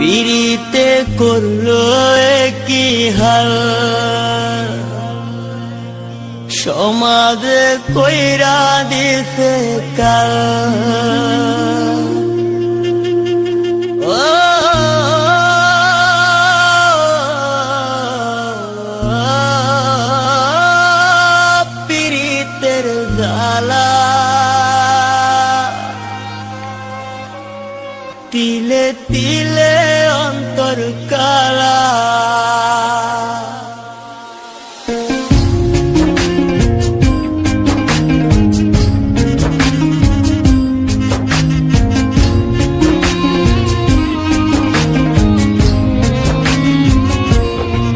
পিরিতে করলো কি হাল, সমাজে কইরা দিছে কাল। পিরিতের জ্বালা তিলে তিলে অন্তর কালা।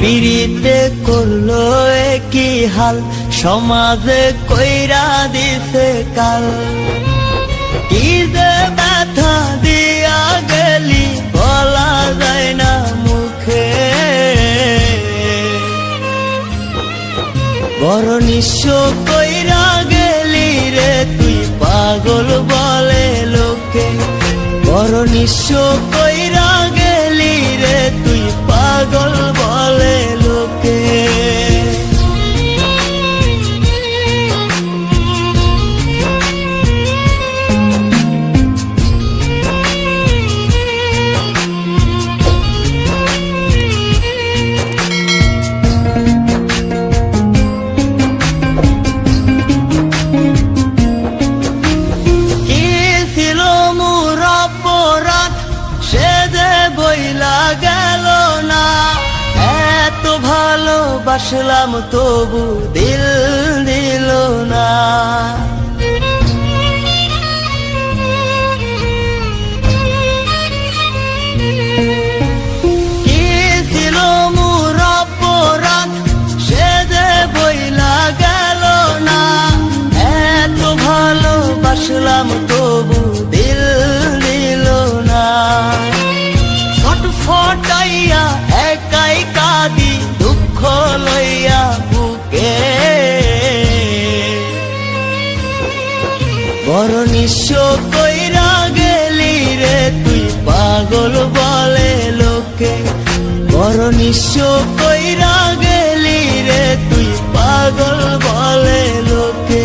পিরিতে করলো কি হাল, সমাজে কইরা দিছে কাল। কি যে ব্যথা দিয়া গেলি বলা যায় না মুখে, বড় নিঃস্ব কইরা গেলি রে তুই পাগল বলে লোকে। বড় নিঃস্ব কইরা গেলি রে তুই পাগল বলে লোকে। গেল না এত ভালোবাসলাম তবু দিল দিল না। কি ছিল মোর অপরাধ সে যে বইলা গেল না, এত ভালোবাসলাম তবু দিল দিল না। ফটাইয়া একাই কাঁদি দুঃখ লইয়া বুকে, বড় নিঃস্ব কইরা গেলি রে তুই পাগল বলে লোকে। বড় নিঃস্ব কইরা গেলি রে তুই পাগল বলে লোকে।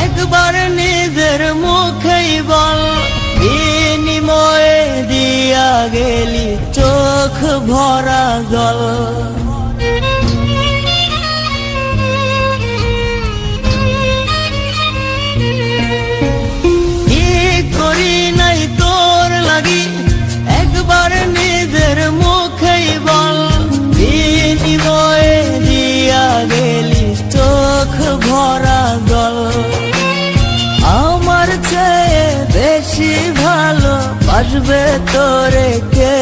একবার নিজের মুখেই বল, বিনিময়ে দিয়া গেলি চোখ ভরা জল। কি করি নাই তোর লাগি একবার নিজের মুখেই বল, বিনিময়ে দিয়া গেলি চোখ ভরা জল। আমার চেয়ে বেশি ভালো বাসবে তোরে কে,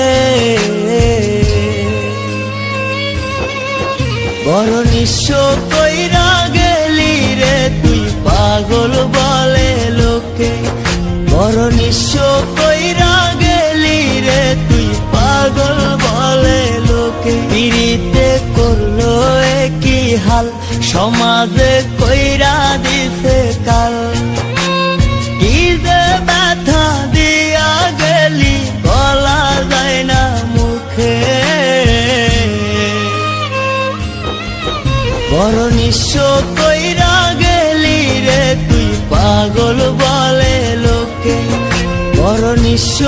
বড় নিঃস্ব কইরা গেলি রে তুই পাগল বলে লোকে। বড় নিঃস্ব কইরা গেলি রে তুই পাগল বলে লোকে। পিরিতে করলো কি হাল, সমাজে কইরা দিছে কাল। কি যে ব্যথা দিয়া গেলি বলা যায় না মুখে, বড় নিঃস্ব কইরা গেলি রে তুই পাগল বলে লোকে। বড় নিঃস্ব